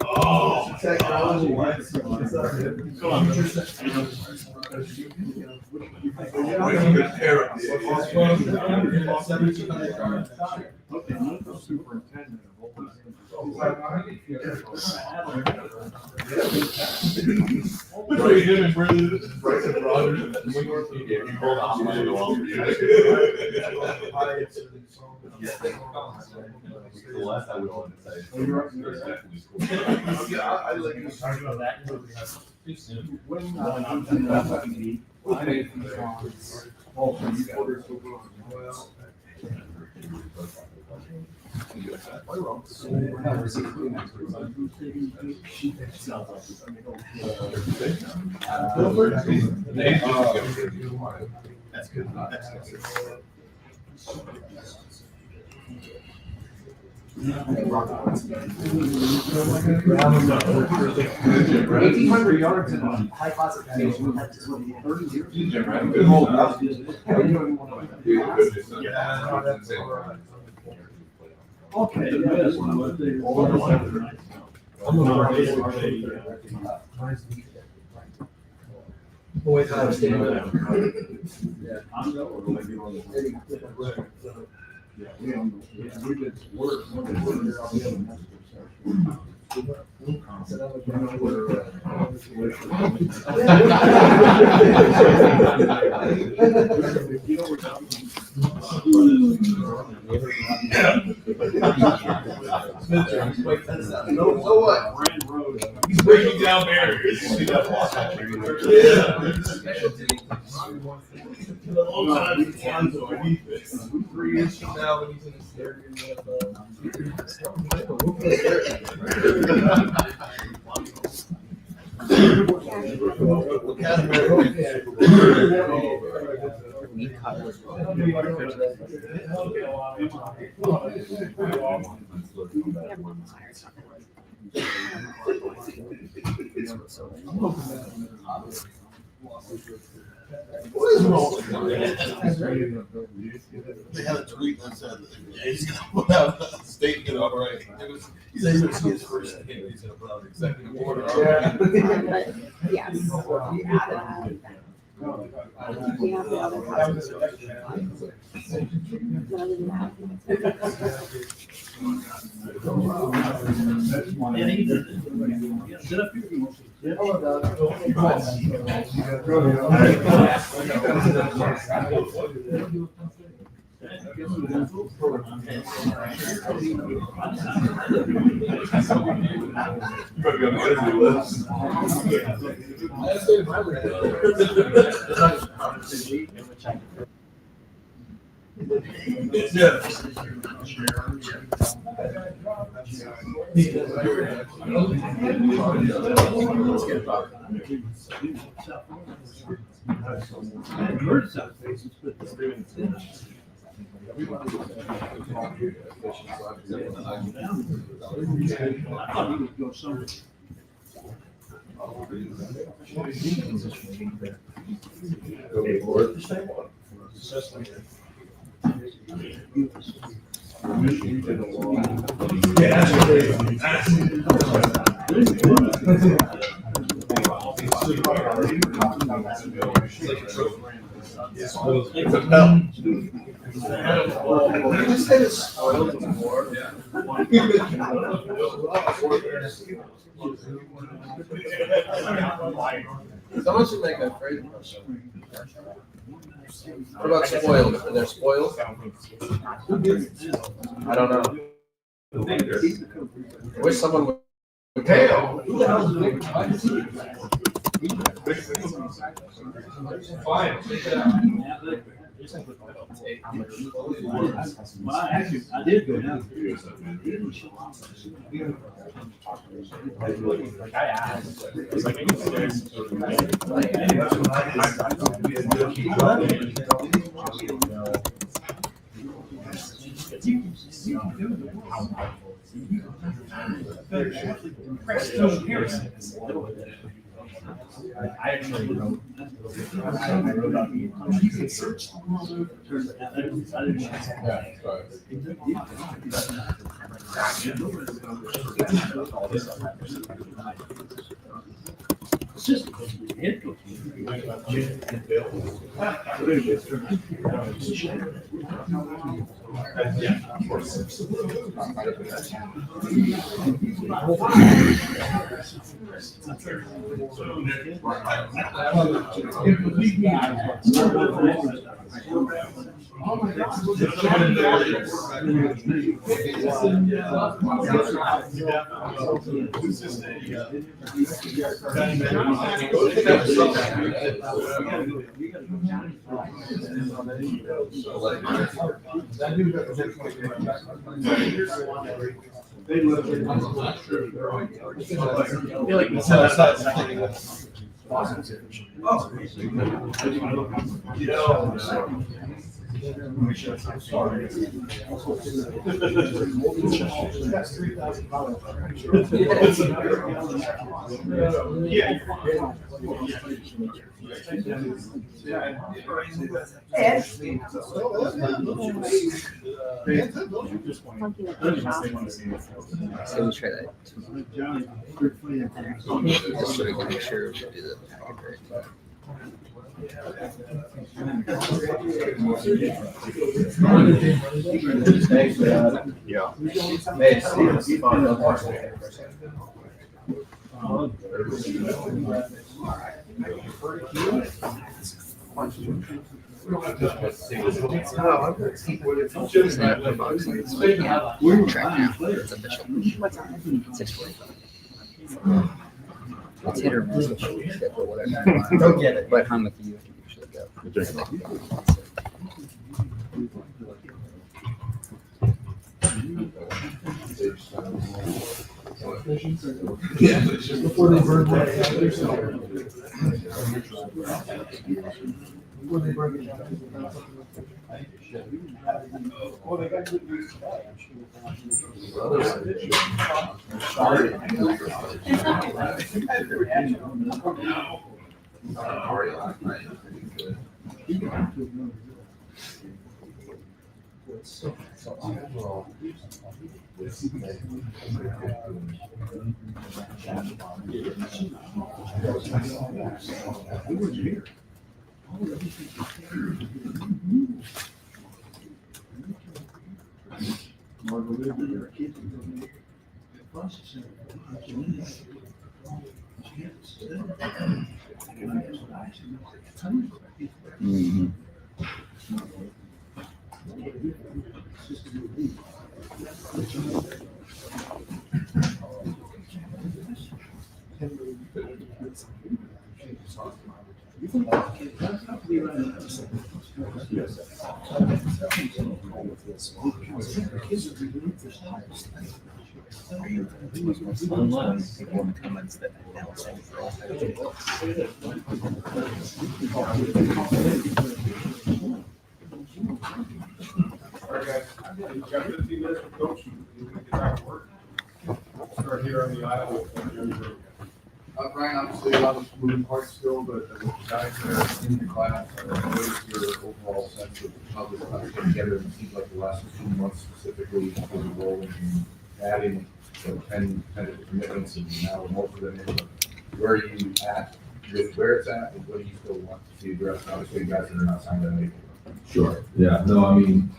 Oh, technology. Come on. Okay, superintendent of all this. What are you doing, brother? Bryson Rogers. You pulled off my wall for you. The last I would want to say. Yeah, I like it. That's good. Eighteen hundred yards in a high classification. That's what, 30 years? Good hold. Okay. Boys, I understand So what? Brand Road. He's breaking down barriers. You see that walk out there? The whole time he stands underneath this. 3 years from now, when he's in his third year What is wrong with him? They had a tweet that said, yeah, he's gonna put out a statement, all right. He said he's gonna see his first hit, he's gonna put out an executive order. Yes. We have the other houses. Other than that. Sit up here. Someone should make a phrase. What about spoiled? Are there spoiled? I don't know. I wish someone would. Tail. Who the hell is it? Fine. Well, actually, I did go down. I actually wrote. I wrote about the. You can search. It's just it. Yeah, of course. Monkey with So the shop. we'll try that. Just so we can make sure we do the packet right. Yeah. Hey, Steve. It's not a box. We're track now. It's official. What's on it? 6:45. It's hit or miss. Schedule, whatever. Don't get it. But I'm with you. I can usually go. Yeah, but it's just before they burn that. Before they burn it. Well, they got good news today. Mhm. Unless people in the comments that announce Alright, guys, you got 15 minutes for coaching. You can get back to work. Start here on the aisle. Brian, obviously, a lot of moving parts still, but with the guys that are in the class, what is your overall sense of how this class came together? It seems like the last 2 months specifically, with the role in adding 10 tentative commitments, and now most of them in. But where are you at with where it's at, and what do you still want to see addressed? Obviously, guys that are not signed on anything. Sure, yeah, no, I mean,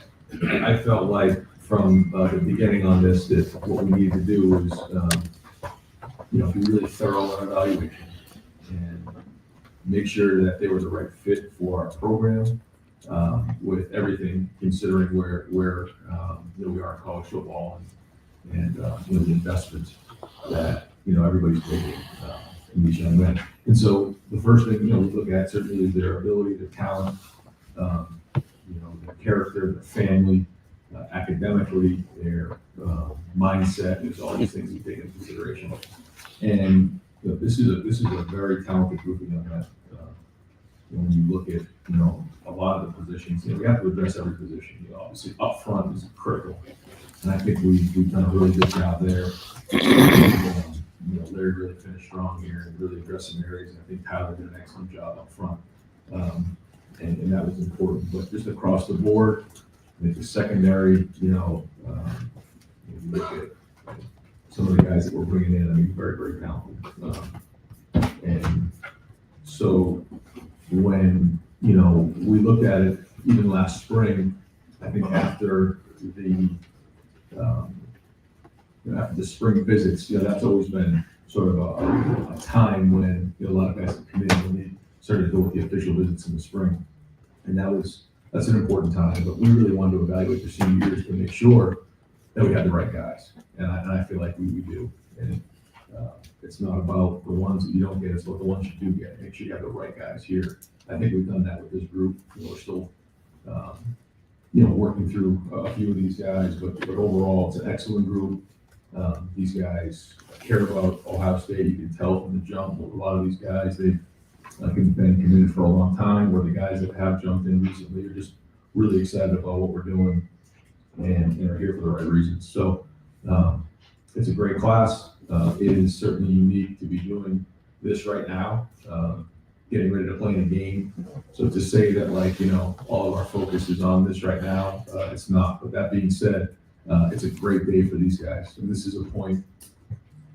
I felt like from the beginning on this, that what we needed to do was, be really thorough in evaluation and make sure that they were the right fit for our program, with everything, considering where we are in college football and the investments that, everybody's making in these young men. And so the first thing, we look at certainly is their ability, their talent, their character, their family, academically, their mindset. There's all these things we take into consideration. And this is a very talented group of young men. When you look at a lot of the positions, we have to address every position. Obviously, up front is critical, and I think we've done a really good job there. Larry really finished strong here and really addressed some areas. And I think Tyler did an excellent job up front. And that was important, but just across the board, I think the secondary, you look at some of the guys that we're bringing in, I mean, very, very talented. And so when, we looked at it even last spring, I think after the spring visits, that's always been sort of a time when a lot of guys have come in when they started to go with the official visits in the spring. And that's an important time, but we really wanted to evaluate the senior years to make sure that we had the right guys. And I feel like we do. And it's not about the ones that you don't get, it's about the ones you do get. Make sure you have the right guys here. I think we've done that with this group. We're still, working through a few of these guys, but overall, it's an excellent group. These guys care about Ohio State. You can tell from the jump. A lot of these guys, they've been committed for a long time, where the guys that have jumped in recently are just really excited about what we're doing and are here for the right reasons. So it's a great class. It is certainly unique to be doing this right now, getting ready to play in a game. So to say that all of our focus is on this right now, it's not. But that being said, it's a great day for these guys. And this is a point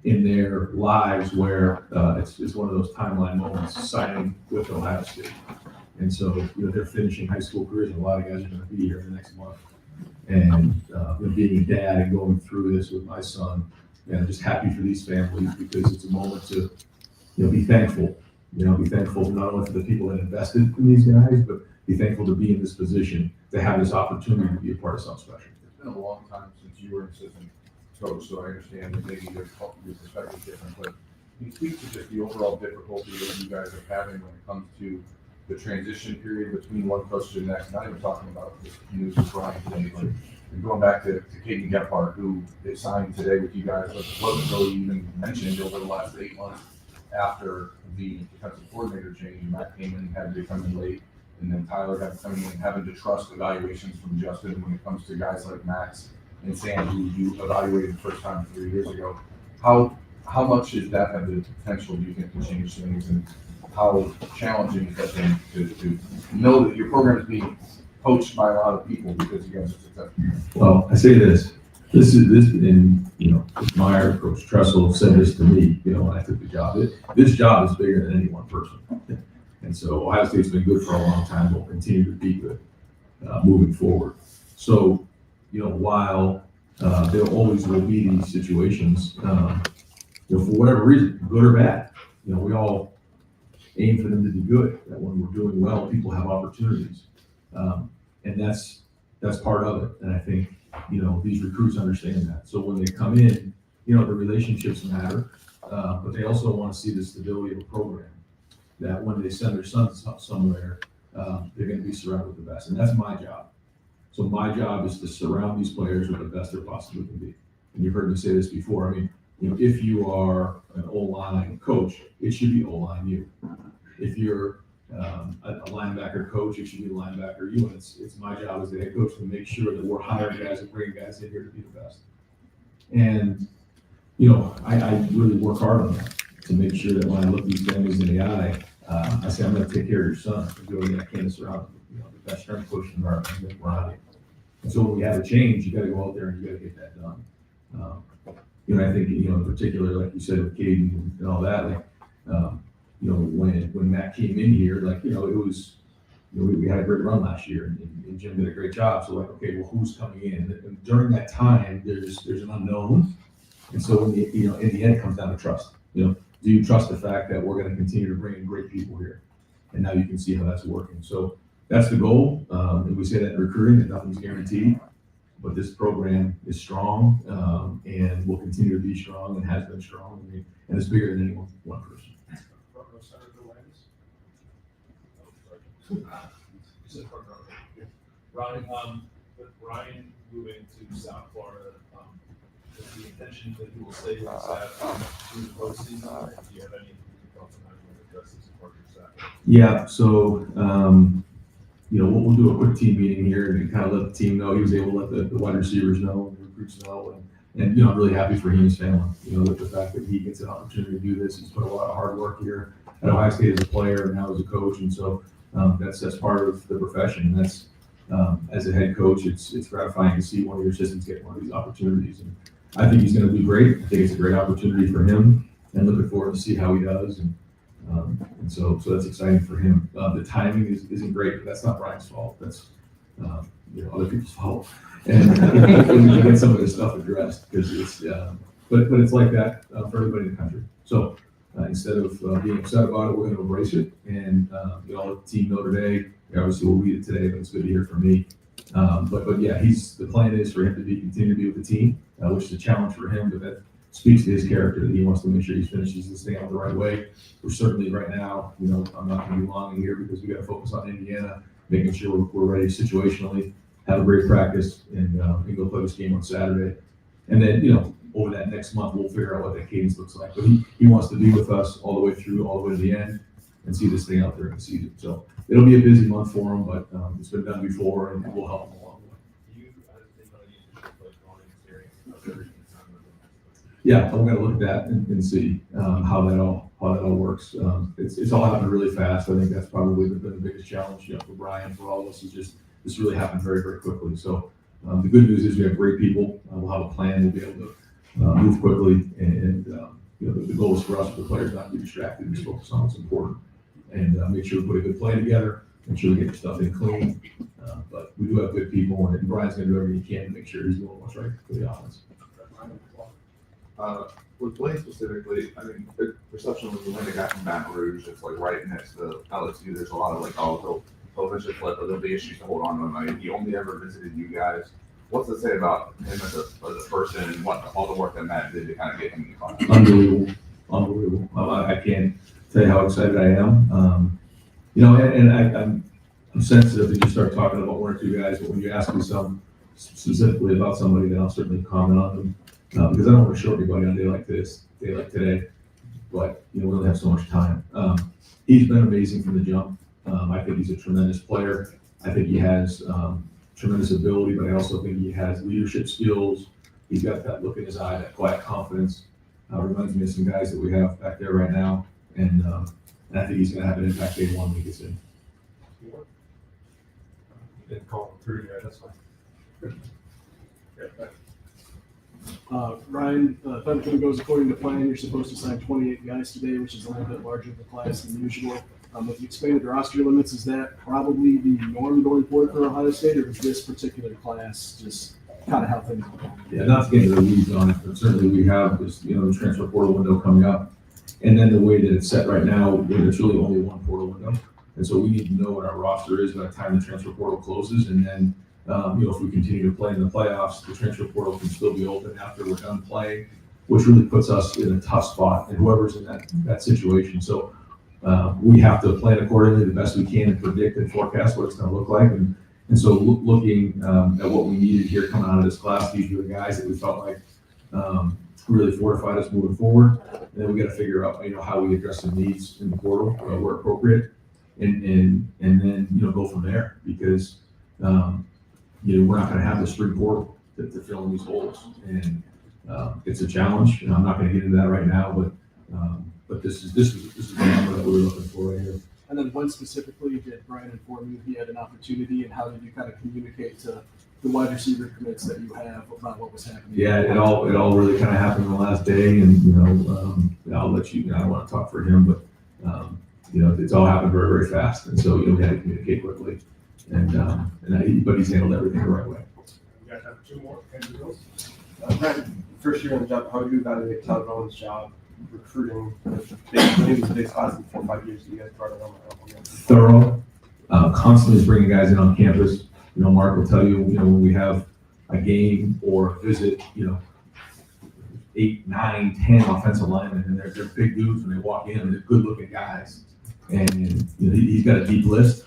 in their lives where it's one of those timeline moments, signing with Ohio State. And so, they're finishing high school careers, and a lot of guys are going to be here in the next month. And being a dad and going through this with my son, I'm just happy for these families, because it's a moment to be thankful. Be thankful not only for the people that invested in these guys, but be thankful to be in this position, to have this opportunity to be a part of something special. It's been a long time since you were an assistant coach, so I understand that maybe your perspective is different, but can you speak to just the overall difficulty that you guys are having when it comes to the transition period between one coach to the next? Not even talking about this news with Brian today, but going back to Caden Gephardt, who is signed today with you guys, but wasn't really even mentioned over the last 8 months after the defensive coordinator change. Matt came in, had to come in late, and then Tyler had to come in, having to trust evaluations from Justin when it comes to guys like Max and Sam, who you evaluated the first time 3 years ago. How much does that have the potential, do you think, to change things, and how challenging has it been to know that your program is being coached by a lot of people because you guys are successful? Well, I say this, and Coach Meyer, Coach Tressel said this to me, when I took the job. This job is bigger than any one person. And so Ohio State's been good for a long time, will continue to be good moving forward. So, while there always will be these situations, for whatever reason, good or bad, we all aim for them to be good. That when we're doing well, people have opportunities. And that's part of it. And I think, these recruits understand that. So when they come in, the relationships matter, but they also want to see the stability of a program, that when they send their sons somewhere, they're going to be surrounded with the best. And that's my job. So my job is to surround these players with the best there possibly can be. And you've heard me say this before. I mean, if you are an O-line coach, it should be O-line you. If you're a linebacker coach, it should be a linebacker you. And it's my job as the head coach to make sure that we're hiring guys and bringing guys in here to be the best. And, I really work hard on that to make sure that when I look these families in the eye, I say, I'm going to take care of your son. I'm doing what I can to surround the best strength coach environment that we're on. And so when we have a change, you got to go out there and you got to get that done. I think, in particular, like you said, with Caden and all that, when Matt came in here, it was, we had a great run last year and Jim did a great job. So okay, well, who's coming in? And during that time, there's an unknown. And so in the end, it comes down to trust. Do you trust the fact that we're going to continue to bring in great people here? And now you can see how that's working. So that's the goal. And we say that in recruiting, that nothing's guaranteed, but this program is strong and will continue to be strong and has been strong. And it's bigger than any one person. Ryan, with Brian moving to South Florida, is the intention that he will stay with the staff through the postseason? Do you have any thoughts on how you want to address this part of your staff? Yeah, so we'll do a quick team meeting here and kind of let the team know. He was able to let the wide receivers know, the recruits know, And, I'm really happy for he and his family, with the fact that he gets an opportunity to do this. He's put a lot of hard work here at Ohio State as a player and now as a coach. And so that's part of the profession. And that's, as a head coach, it's gratifying to see one of your assistants get one of these opportunities. And I think he's going to do great. I think it's a great opportunity for him, and looking forward to see how he does. And so that's exciting for him. The timing isn't great, but that's not Brian's fault. That's other people's fault. And we can get some of this stuff addressed, because it's but it's like that for everybody in the country. So instead of being upset about it, we're going to embrace it and let the team know today. Obviously, we'll read it today, but it's good to hear from me. But yeah, the plan is for him to continue to be with the team, which is a challenge for him, but that speaks to his character, that he wants to make sure he finishes this thing out the right way. We're certainly right now, I'm not going to be long in here because we got to focus on Indiana, making sure we're ready situationally, have a great practice, and go play this game on Saturday. And then, over that next month, we'll figure out what that cadence looks like. But he wants to be with us all the way through, all the way to the end, and see this thing out there in the season. So it'll be a busy month for him, but it's been done before, and we'll help him along the way. Yeah, I'm gonna look at that and see how that all works. It's all happened really fast. I think that's probably been the biggest challenge, for Brian, for all of us, is just this really happened very, very quickly. So the good news is we have great people. We'll have a plan. We'll be able to move quickly, and the goal is for us, for the players, not to be distracted, just focus on what's important, and make sure we put a good plan together, make sure we get the stuff in clean. But we do have good people, and Brian's going to do everything he can to make sure he's doing what's right for the offense. With Blaine specifically, I mean, the perception was when they got from Baton Rouge, it's like right next to LSU. There's a lot of he'll eventually flip, but there'll be issues to hold on to him. I mean, he only ever visited you guys. What's it say about him as a person, and all the work that Matt did to kind of get him in the class? Unbelievable. I can't tell you how excited I am. And I'm sensitive to just start talking about one or two guys, but when you ask me specifically about somebody, then I'll certainly comment on them. Because I don't want to show everybody on a day like today, but we only have so much time. He's been amazing from the jump. I think he's a tremendous player. I think he has tremendous ability, but I also think he has leadership skills. He's got that look in his eye, that quiet confidence. Reminds me of some guys that we have back there right now, and I think he's going to have an impact day one when he gets in. Didn't call him through yet, that's fine. Ryan, if everything goes according to plan, you're supposed to sign 28 guys today, which is a little bit larger of a class than usual. With the expanded roster limits, is that probably the norm going forward for Ohio State, or is this particular class just kind of how things are going? Yeah, not to get into the weeds on it, but certainly we have this, the transfer portal window coming up. And then the way that it's set right now, there's really only one portal window. And so we need to know what our roster is by the time the transfer portal closes. And then, if we continue to play in the playoffs, the transfer portal can still be open after we're done playing, which really puts us in a tough spot, and whoever's in that situation. So we have to plan accordingly the best we can and predict and forecast what it's going to look like. And so looking at what we needed here coming out of this class, these are the guys that we felt like really fortified us moving forward. And then we got to figure out, how we address the needs in the portal where appropriate, and then go from there, because we're not going to have the spring portal to fill in these holes, and it's a challenge. And I'm not going to get into that right now, but this is the number that we were looking for right here. And then when specifically did Brian inform you he had an opportunity, and how did you kind of communicate to the wide receiver commits that you have about what was happening? Yeah, it all really kind of happened the last day, and I'll let you. I don't want to talk for him, but it's all happened very, very fast, and so we had to communicate quickly, but he's handled everything the right way. We got time for two more. Andrew Mills. Brad, first year on the job, how would you evaluate Todd Rowan's job recruiting the big class in 4 or 5 years that you guys brought it on? Thorough, constantly is bringing guys in on campus. Mark will tell you, when we have a game or a visit, 8, 9, 10 offensive linemen, and they're big dudes when they walk in, and they're good-looking guys. And he's got a deep list.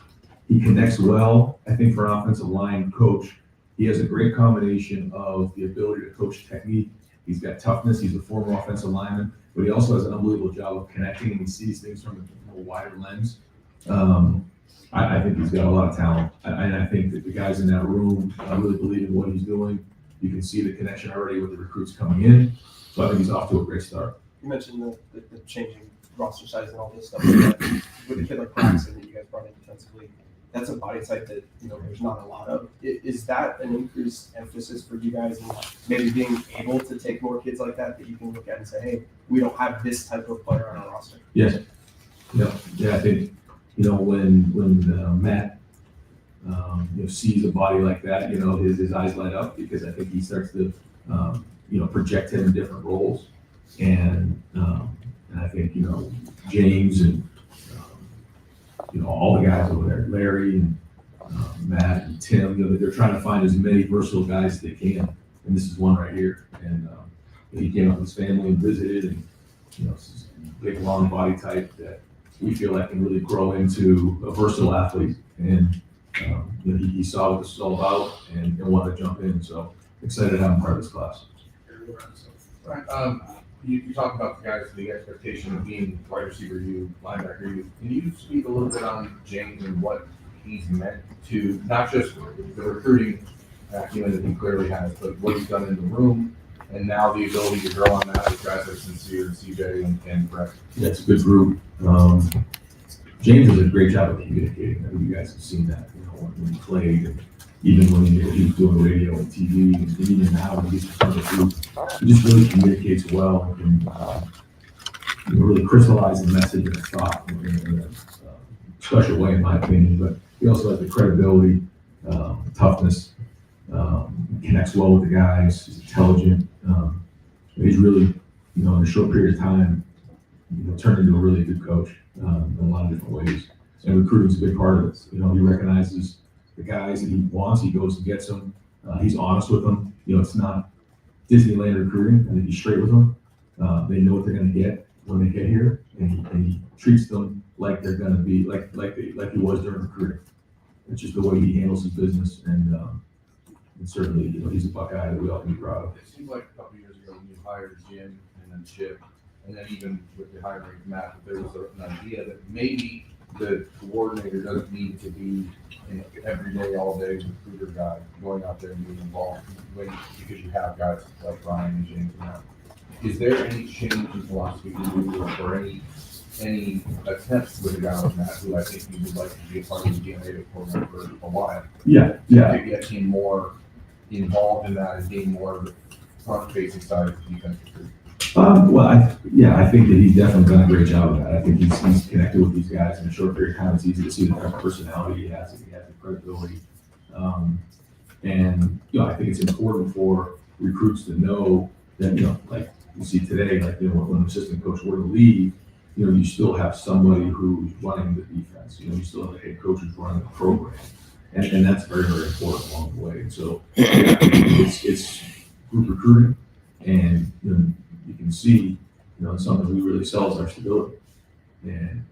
He connects well. I think for an offensive line coach, he has a great combination of the ability to coach technique. He's got toughness. He's a former offensive lineman, but he also has an unbelievable job of connecting, and he sees things from a wider lens. I think he's got a lot of talent, and I think that the guys in that room really believe in what he's doing. You can see the connection already with the recruits coming in. So I think he's off to a great start. You mentioned the changing roster size and all this stuff. With a kid like Braxton that you guys brought in defensively, that's a body type that, there's not a lot of. Is that an increased emphasis for you guys in maybe being able to take more kids like that you can look at and say, hey, we don't have this type of player on our roster? Yes. Yeah, I think, when Matt, sees a body like that, his eyes light up because I think he starts to, project him in different roles. And I think, James and, all the guys over there, Larry and Matt and Tim, they're trying to find as many versatile guys as they can. And this is one right here. And he came up with his family and visited, and, this is a big, long body type that we feel like can really grow into a versatile athlete. And, he saw what this was all about and wanted to jump in. So excited to have him part of this class. Right, you talk about the guys, the expectation of being wide receiver, you linebacker, you. Can you speak a little bit on James and what he's meant to, not just the recruiting acumen that he clearly has, but what he's done in the room, and now the ability to grow on that with guys like Sincere and CJ and Brett? Yeah, it's a good group. James does a great job of communicating. I think you guys have seen that, when he played, and even when he was doing radio and TV, and even now when he's in front of the group, he just really communicates well and really crystallizes the message and the thought in a special way, in my opinion. But he also has the credibility, toughness, connects well with the guys. He's intelligent. He's really, in a short period of time, turned into a really good coach in a lot of different ways. And recruiting is a big part of it. He recognizes the guys that he wants. He goes and gets them. He's honest with them. It's not Disneyland recruiting. I think he's straight with them. They know what they're going to get when they get here, and he treats them like they're going to be like he was during recruiting. It's just the way he handles his business, and certainly, he's a Buckeye that we all can be proud of. It seems like a couple years ago when you hired Jim and then Chip, and then even with the hiring of Matt, there was an idea that maybe the coordinator doesn't need to be an everyday, all-day recruiter guy going out there and being involved because you have guys like Brian and James and Matt. Is there any change in philosophy or any attempts with a guy like Matt, who I think you would like to be a part of the DNA program for a while? Yeah. To get him more involved in that and being more of the front-facing side of the defense. I think that he's definitely done a great job of that. I think he's connected with these guys in a short period of time. It's easy to see the type of personality he has, and he has the credibility. I think it's important for recruits to know that, like you see today, when an assistant coach were to leave, you still have somebody who's running the defense. You still have a head coach who's running the program. And that's very, very important along the way. And so it's group recruiting, and you can see, something we really sell is our stability, and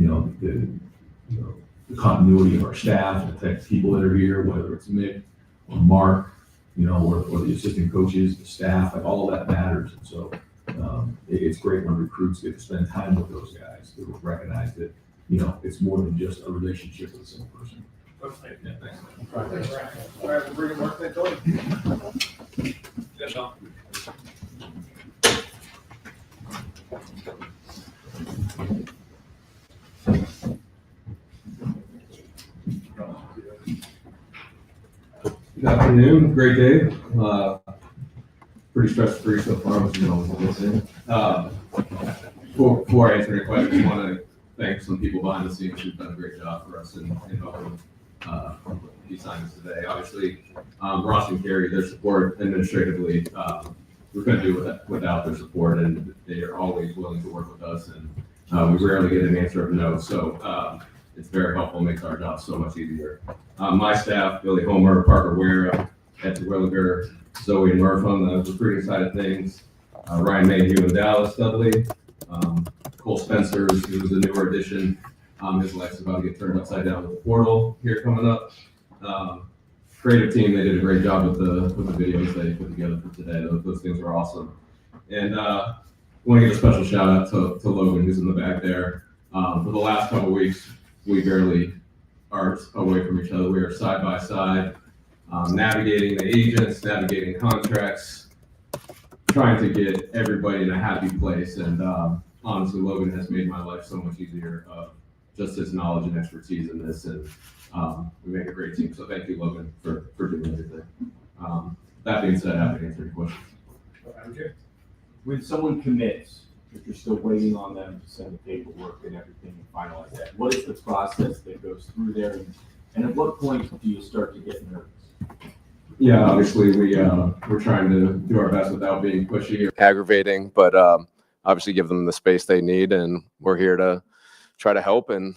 the continuity of our staff, the type of people that are here, whether it's Mick or Mark, or the assistant coaches, the staff, like all of that matters. And so it's great when recruits get to spend time with those guys to recognize that it's more than just a relationship with a single person. Yeah, thanks. All right, we'll bring it Mark Fantoni. Yeah, Sean. Good afternoon, great day. Pretty stress-free so far, which is always a good thing. Before I answer your question, I want to thank some people behind the scenes who've done a great job for us in helping these signs today. Obviously, Ross and Carrie, their support administratively, we couldn't do it without their support, and they are always willing to work with us, and we rarely get an answer of no, so it's very helpful, makes our job so much easier. My staff, Billy Homer, Parker Ware, Ed Williger, Zoe and Murph on the recruiting side of things, Ryan Mayhew and Dallas Dudley, Cole Spencer, who's a newer addition. His life's about to get turned upside down with the portal here coming up. Creative team, they did a great job with the videos they put together for today. Those things were awesome. And I want to give a special shout out to Logan, who's in the back there. For the last couple of weeks, we barely are away from each other. We are side by side. navigating the agents, navigating contracts, trying to get everybody in a happy place. And honestly, Logan has made my life so much easier. Just his knowledge and expertise in this, and we make a great team. So thank you, Logan, for doing everything. That being said, happy to answer any questions. Okay. When someone commits, if you're still waiting on them to send the paperwork and everything and finalize that, what is the process that goes through there? And at what point do you start to get nervous? Yeah, obviously we're trying to do our best without being pushy or aggravating, but obviously give them the space they need, and we're here to try to help and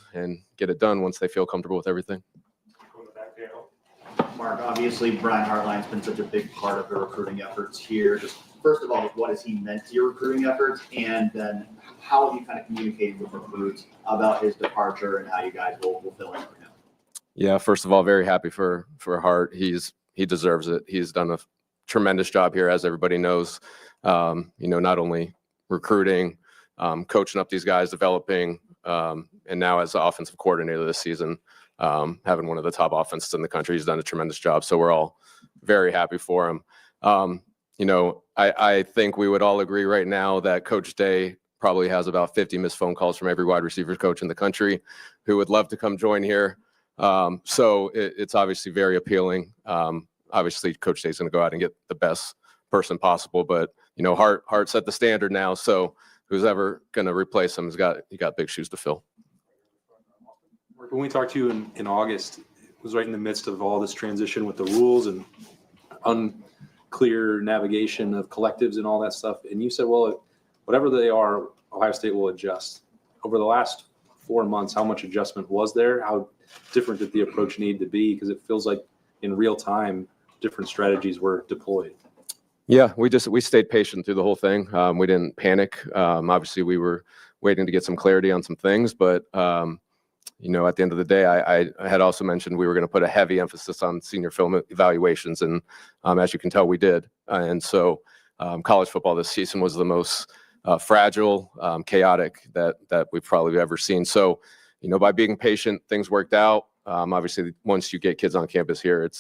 get it done once they feel comfortable with everything. Mark, obviously Brian Hartline's been such a big part of the recruiting efforts here. Just first of all, what has he meant to your recruiting efforts? And then how have you kind of communicated with recruits about his departure and how you guys will fill in for him? Yeah, first of all, very happy for Hart. He deserves it. He's done a tremendous job here, as everybody knows. Not only recruiting, coaching up these guys, developing, and now as the offensive coordinator this season, having one of the top offenses in the country. He's done a tremendous job. So we're all very happy for him. I think we would all agree right now that Coach Day probably has about 50 missed phone calls from every wide receiver coach in the country who would love to come join here. So it's obviously very appealing. Obviously, Coach Day's going to go out and get the best person possible, but Hart set the standard now. So who's ever going to replace him he got big shoes to fill. When we talked to you in August, it was right in the midst of all this transition with the rules and unclear navigation of collectives and all that stuff. And you said, well, whatever they are, Ohio State will adjust. Over the last 4 months, how much adjustment was there? How different did the approach need to be? Because it feels like in real time, different strategies were deployed. Yeah, we stayed patient through the whole thing. We didn't panic. Obviously, we were waiting to get some clarity on some things, but at the end of the day, I had also mentioned we were going to put a heavy emphasis on senior film evaluations, and as you can tell, we did. And so college football this season was the most fragile, chaotic that we've probably ever seen. So, by being patient, things worked out. Obviously, once you get kids on campus here,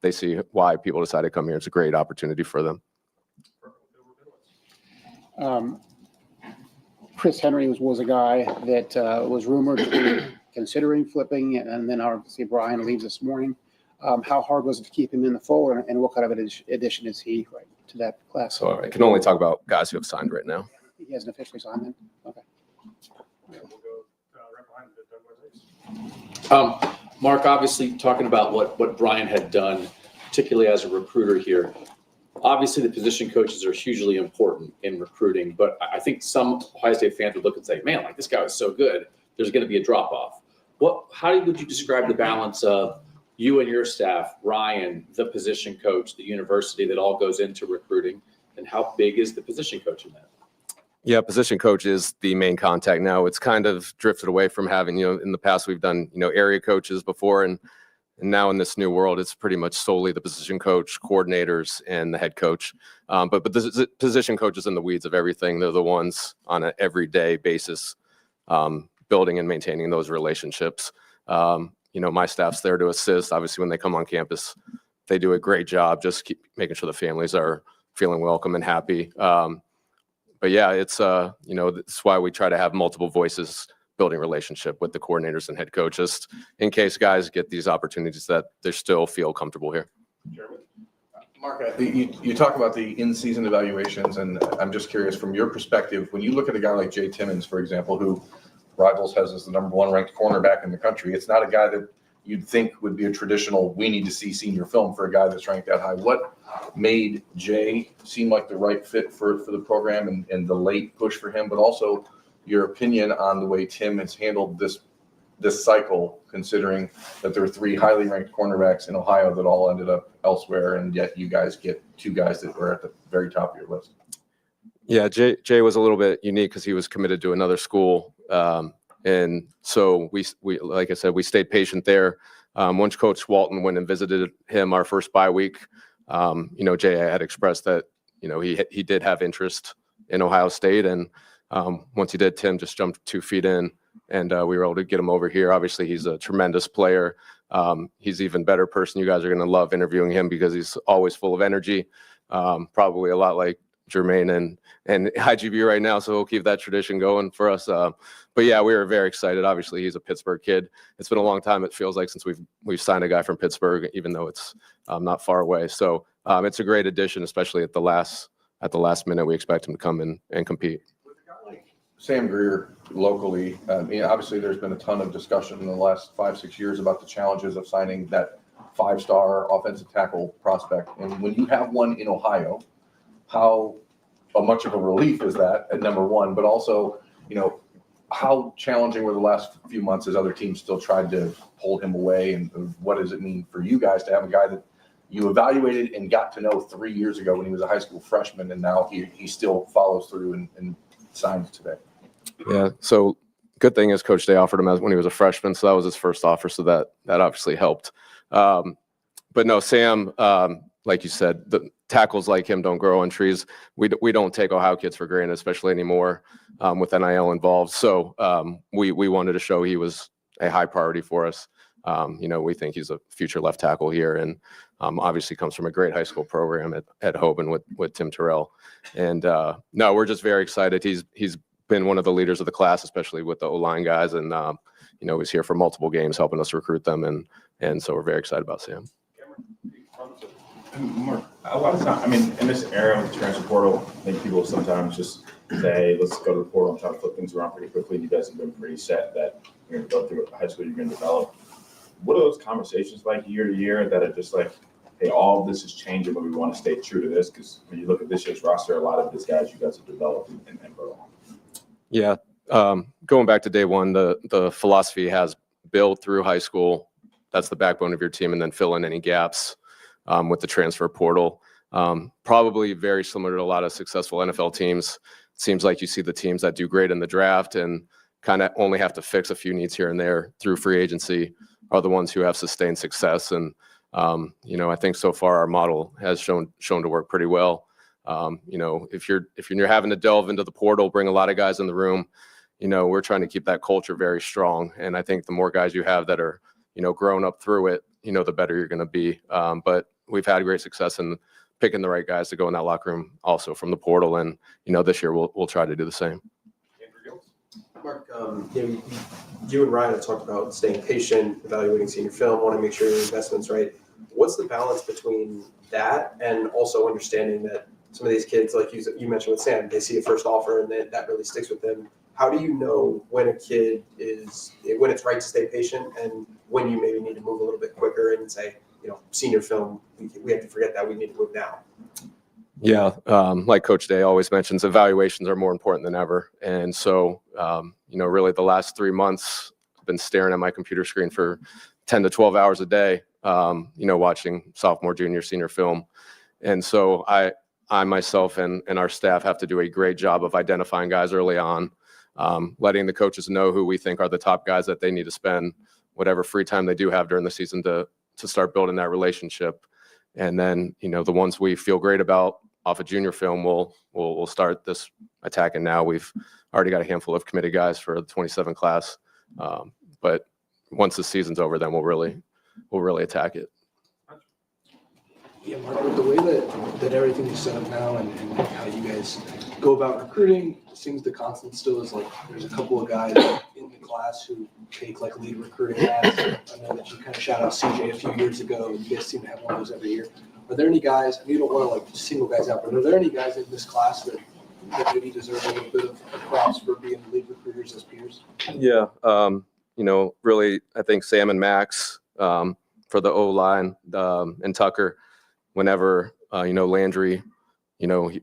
they see why people decide to come here. It's a great opportunity for them. Chris Henry was a guy that was rumored to be considering flipping, and then obviously Brian leaves this morning. How hard was it to keep him in the fold, and what kind of an addition is he to that class? So I can only talk about guys who have signed right now. He hasn't officially signed then? Okay. Mark, obviously talking about what Brian had done, particularly as a recruiter here. Obviously, the position coaches are hugely important in recruiting, but I think some Ohio State fans would look and say, man, this guy was so good, there's going to be a drop-off. How would you describe the balance of you and your staff, Ryan, the position coach, the university that all goes into recruiting, and how big is the position coach in that? Yeah, position coach is the main contact now. It's kind of drifted away from having, in the past we've done, area coaches before, and now in this new world, it's pretty much solely the position coach, coordinators, and the head coach. But the position coach is in the weeds of everything. They're the ones on an everyday basis building and maintaining those relationships. My staff's there to assist. Obviously, when they come on campus, they do a great job just keep making sure the families are feeling welcome and happy. But yeah, it's that's why we try to have multiple voices building relationship with the coordinators and head coaches in case guys get these opportunities that they still feel comfortable here. Mark, you talk about the in-season evaluations, and I'm just curious from your perspective, when you look at a guy like Jay Timmons, for example, who Rivals has as the #1 ranked cornerback in the country, it's not a guy that you'd think would be a traditional, we need to see senior film for a guy that's ranked that high. What made Jay seem like the right fit for the program and the late push for him, but also your opinion on the way Tim has handled this cycle, considering that there are 3 highly ranked cornerbacks in Ohio that all ended up elsewhere, and yet you guys get 2 guys that were at the very top of your list. Yeah, Jay was a little bit unique because he was committed to another school. And so we, like I said, we stayed patient there. Once Coach Walton went and visited him our first bye week, Jay had expressed that, he did have interest in Ohio State. And once he did, Tim just jumped 2 feet in, and we were able to get him over here. Obviously, he's a tremendous player, He's an even better person. You guys are going to love interviewing him because he's always full of energy, probably a lot like Jermaine and IGB right now. So we'll keep that tradition going for us. But yeah, we were very excited. Obviously, he's a Pittsburgh kid. It's been a long time, it feels like, since we've signed a guy from Pittsburgh, even though it's not far away. So it's a great addition, especially at the last minute. We expect him to come in and compete. Sam Greer locally, obviously there's been a ton of discussion in the last 5-6 years about the challenges of signing that 5-star offensive tackle prospect. And when you have one in Ohio, how much of a relief is that at number one, but also, how challenging were the last few months as other teams still tried to pull him away? And what does it mean for you guys to have a guy that you evaluated and got to know 3 years ago when he was a high school freshman, and now he still follows through and signs today? Yeah. So good thing is Coach Day offered him when he was a freshman. So that was his first offer. So that obviously helped. But no, Sam, like you said, the tackles like him don't grow on trees. We don't take Ohio kids for granted, especially anymore with NIL involved. So we wanted to show he was a high priority for us. We think he's a future left tackle here, and obviously comes from a great high school program at Hoban with Tim Terrell. And no, we're just very excited. He's been one of the leaders of the class, especially with the O-line guys, and he's here for multiple games helping us recruit them, and so we're very excited about Sam. Mark, a lot of times, in this era of the transfer portal, I think people sometimes just say, let's go to the portal and try to flip things around pretty quickly. You guys have been pretty set that you're going to go through high school, you're going to develop. What are those conversations like year to year that are just like, hey, all of this is changing, but we want to stay true to this? Because when you look at this year's roster, a lot of these guys you guys have developed and grown. Yeah. Going back to day one, the philosophy has build through high school. That's the backbone of your team, and then fill in any gaps with the transfer portal. Probably very similar to a lot of successful NFL teams. It seems like you see the teams that do great in the draft and kind of only have to fix a few needs here and there through free agency are the ones who have sustained success. And, I think so far our model has shown to work pretty well. If you're having to delve into the portal, bring a lot of guys in the room, we're trying to keep that culture very strong. And I think the more guys you have that are, grown up through it, the better you're going to be. But we've had great success in picking the right guys to go in that locker room also from the portal. And, this year we'll try to do the same. Mark, you and Ryan have talked about staying patient, evaluating senior film, want to make sure your investment's right. What's the balance between that and also understanding that some of these kids, like you mentioned with Sam, they see a first offer and that really sticks with them? How do you know when when it's right to stay patient and when you maybe need to move a little bit quicker and say, senior film, we have to forget that, we need to move now? Yeah, like Coach Day always mentions, evaluations are more important than ever. And so, really the last 3 months, I've been staring at my computer screen for 10 to 12 hours a day, watching sophomore, junior, senior film. And so I myself and our staff have to do a great job of identifying guys early on, letting the coaches know who we think are the top guys that they need to spend whatever free time they do have during the season to start building that relationship. And then, the ones we feel great about off of junior film, we'll start this attacking now. We've already got a handful of committed guys for the 27 class. But once the season's over, then we'll really attack it. Yeah, Mark, with the way that everything is set up now and how you guys go about recruiting, it seems the constant still is like there's a couple of guys in the class who take like lead recruiting ads. I know that you kind of shout out CJ a few years ago, and you guys seem to have one of those every year. Are there any guys, and you don't want to like single guys out, but are there any guys in this class that maybe deserve a little bit of props for being lead recruiters as peers? Yeah, really, I think Sam and Max for the O-line and Tucker, whenever, Landry,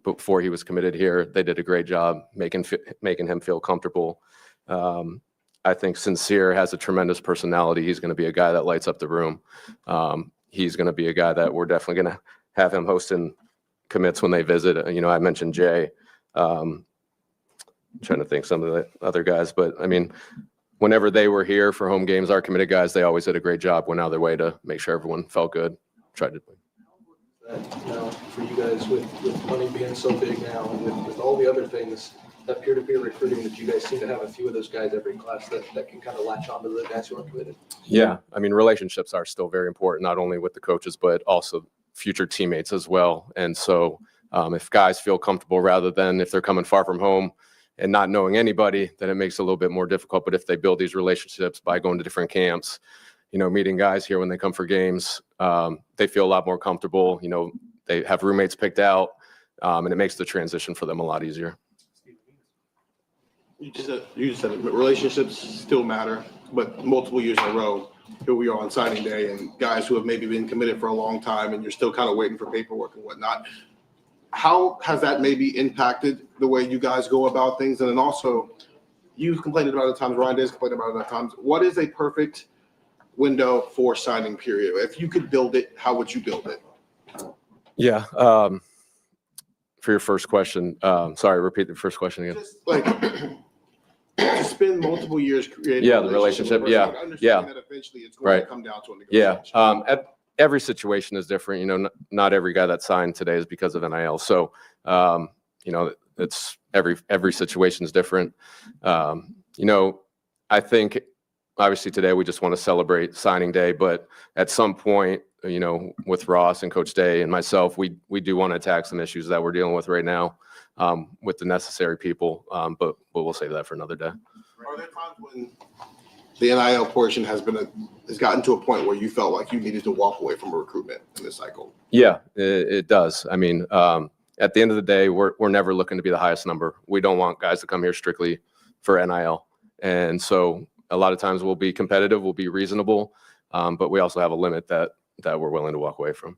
before he was committed here, they did a great job making him feel comfortable. I think Sincere has a tremendous personality. He's going to be a guy that lights up the room. He's going to be a guy that we're definitely going to have him hosting commits when they visit. I mentioned Jay. I'm trying to think some of the other guys, but whenever they were here for home games, our committed guys, they always did a great job, went out of their way to make sure everyone felt good, tried to. Now, for you guys with money being so big now and with all the other things, that peer-to-peer recruiting that you guys seem to have a few of those guys every class that can kind of latch onto the guys who are committed? Yeah, I mean, relationships are still very important, not only with the coaches, but also future teammates as well. And so if guys feel comfortable rather than if they're coming far from home and not knowing anybody, then it makes it a little bit more difficult. But if they build these relationships by going to different camps, meeting guys here when they come for games, they feel a lot more comfortable. They have roommates picked out, and it makes the transition for them a lot easier. You just said it, but relationships still matter, but multiple years in a row, here we are on signing day, and guys who have maybe been committed for a long time, and you're still kind of waiting for paperwork and whatnot. How has that maybe impacted the way you guys go about things? And then also, you've complained about it at times, Ryan Day's complained about it at times. What is a perfect window for signing period? If you could build it, how would you build it? Yeah. For your first question, sorry, repeat the first question again. Just like to spend multiple years creating Yeah, the relationship. with a person, understand that eventually it's going to come down to a negotiation. Yeah. Every situation is different. Not every guy that signed today is because of NIL. So, it's every situation is different. I think obviously today we just want to celebrate signing day, but at some point, with Ross and Coach Day and myself, we do want to attack some issues that we're dealing with right now with the necessary people. But we'll save that for another day. Are there times when the NIL portion has gotten to a point where you felt like you needed to walk away from a recruitment in this cycle? Yeah, it does. I mean, at the end of the day, we're never looking to be the highest number. We don't want guys to come here strictly for NIL. And so a lot of times we'll be competitive, we'll be reasonable, but we also have a limit that we're willing to walk away from.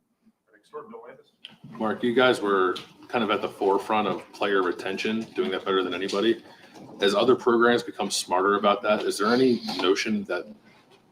Mark, you guys were kind of at the forefront of player retention, doing that better than anybody. As other programs become smarter about that, is there any notion that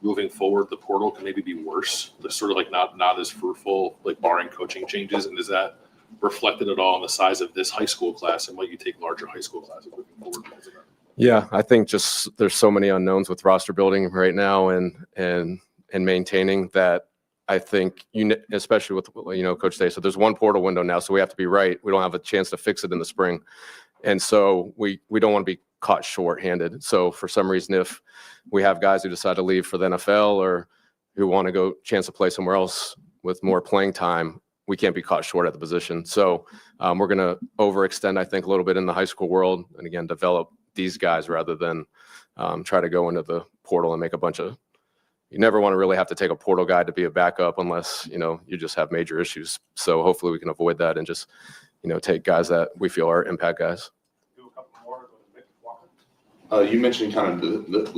moving forward the portal can maybe be worse? They're sort of like not as fruitful, like barring coaching changes, and is that reflected at all on the size of this high school class, and might you take larger high school classes moving forward because of that? Yeah, I think just there's so many unknowns with roster building right now and maintaining that. I think especially with Coach Day. So there's one portal window now, so we have to be right. We don't have a chance to fix it in the spring, and so we don't want to be caught short-handed. So for some reason, if we have guys who decide to leave for the NFL or who want to go chance to play somewhere else with more playing time, we can't be caught short at the position. So we're going to overextend, I think, a little bit in the high school world, and again develop these guys rather than try to go into the portal and make a bunch of. You never want to really have to take a portal guy to be a backup unless, you just have major issues. So hopefully we can avoid that and just, take guys that we feel are impact guys. You mentioned kind of the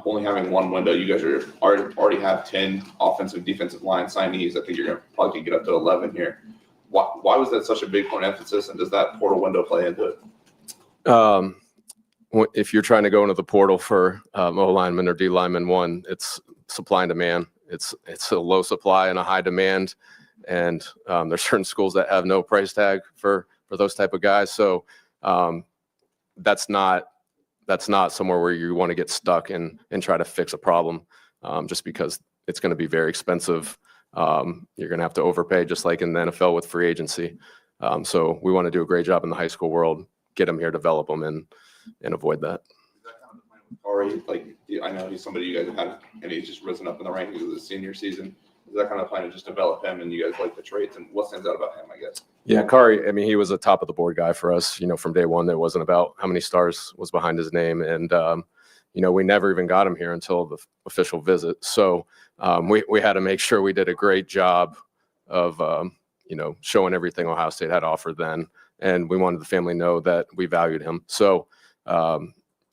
only having one window. You guys already have 10 offensive, defensive line signees. I think you're going to probably get up to 11 here. Why was that such a big point of emphasis, and does that portal window play into it? If you're trying to go into the portal for O lineman or D lineman one, it's supply and demand. It's a low supply and a high demand, and there's certain schools that have no price tag for those type of guys. So that's not somewhere where you want to get stuck and try to fix a problem just because it's going to be very expensive. You're going to have to overpay just like in the NFL with free agency. So we want to do a great job in the high school world, get them here, develop them, and avoid that. Corey, I know he's somebody you guys have had, and he's just risen up in the rankings of the senior season. Is that kind of plan to just develop him, and you guys like the traits, and what stands out about him, I guess? Yeah, Kari, I mean, he was a top of the board guy for us, from day one. It wasn't about how many stars was behind his name. And, we never even got him here until the official visit. So we had to make sure we did a great job of, showing everything Ohio State had to offer then. And we wanted the family to know that we valued him. So,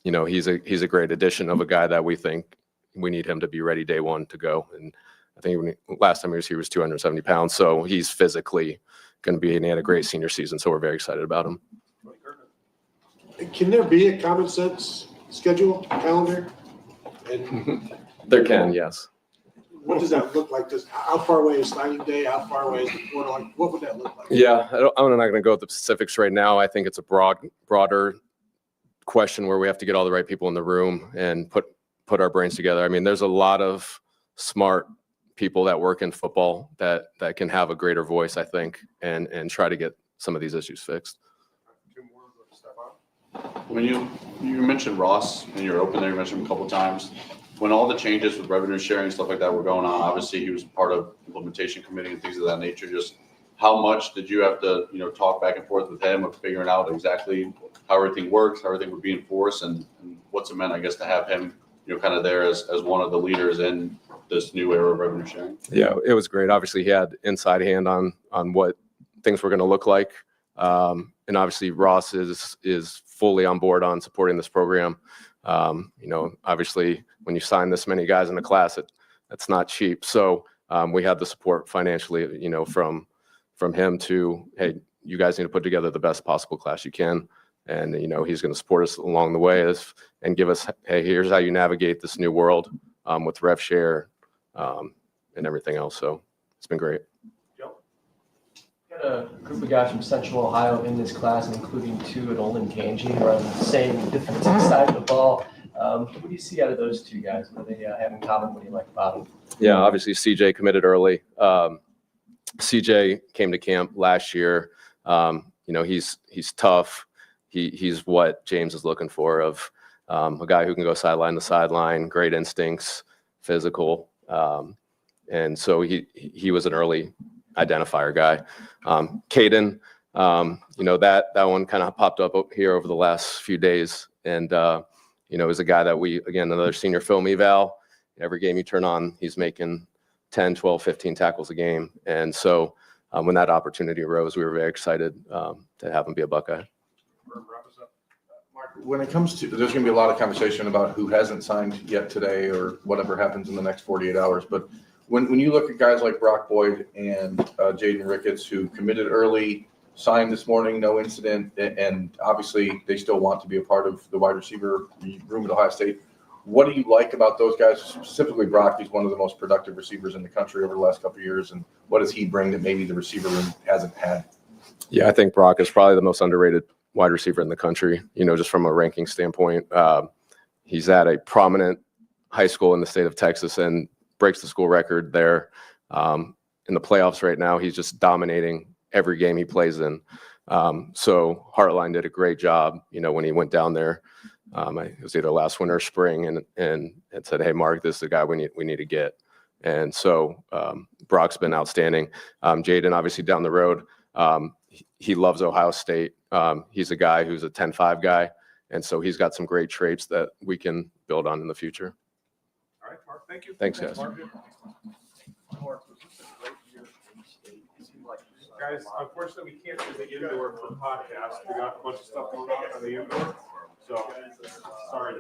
he's a great addition of a guy that we think we need him to be ready day one to go. And I think last time he was 270 pounds. So he's physically going to be, and he had a great senior season. So we're very excited about him. Can there be a common sense schedule calendar? There can, yes. What does that look like? How far away is signing day? How far away is the portal? What would that look like? Yeah, I'm not going to go with the specifics right now. I think it's a broader question where we have to get all the right people in the room and put our brains together. I mean, there's a lot of smart people that work in football that can have a greater voice, I think, and try to get some of these issues fixed. When you mentioned Ross and you're open there, you mentioned him a couple of times. When all the changes with revenue sharing and stuff like that were going on, obviously he was part of implementation committee and things of that nature. Just how much did you have to, talk back and forth with him of figuring out exactly how everything works, how everything would be enforced, and what's it meant, I guess, to have him, kind of there as one of the leaders in this new era of revenue sharing? Yeah, it was great. Obviously, he had inside hand on what things were going to look like. And obviously Ross is fully on board on supporting this program. Obviously when you sign this many guys in a class, that's not cheap. So we had the support financially, from him to, hey, you guys need to put together the best possible class you can. And, he's going to support us along the way and give us, hey, here's how you navigate this new world with rev share and everything else. So it's been great. Got a group of guys from Central Ohio in this class, including 2 at Olin Ganji, who are on the same defensive side of the ball. What do you see out of those 2 guys? What do they have in common? What do you like about them? Yeah, obviously CJ committed early. CJ came to camp last year. He's tough. He's what James is looking for, of a guy who can go sideline to sideline, great instincts, physical. And so he was an early identifier guy. Caden, that one kind of popped up here over the last few days, and is a guy that another senior film eval. Every game you turn on, he's making 10, 12, 15 tackles a game. And so when that opportunity arose, we were very excited to have him be a Buckeye. Mark, when it comes to, there's going to be a lot of conversation about who hasn't signed yet today or whatever happens in the next 48 hours. But when you look at guys like Brock Boyd and Jaden Ricketts, who committed early, signed this morning, no incident, and obviously they still want to be a part of the wide receiver room at Ohio State. What do you like about those guys, specifically Brock? He's one of the most productive receivers in the country over the last couple of years. And what does he bring that maybe the receiver room hasn't had? Yeah, I think Brock is probably the most underrated wide receiver in the country, just from a ranking standpoint. He's at a prominent high school in the state of Texas and breaks the school record there. In the playoffs right now, he's just dominating every game he plays in. So Hartline did a great job, when he went down there. It was either last winter or spring, and said, hey, Mark, this is the guy we need to get. And so Brock's been outstanding. Jaden, obviously down the road, he loves Ohio State. He's a guy who's a 10-5 guy, and so he's got some great traits that we can build on in the future. All right, Mark, thank you. Thanks, guys. Mark. Guys, unfortunately, we can't do the indoor for podcast. We got a bunch of stuff going on the indoor. So, sorry.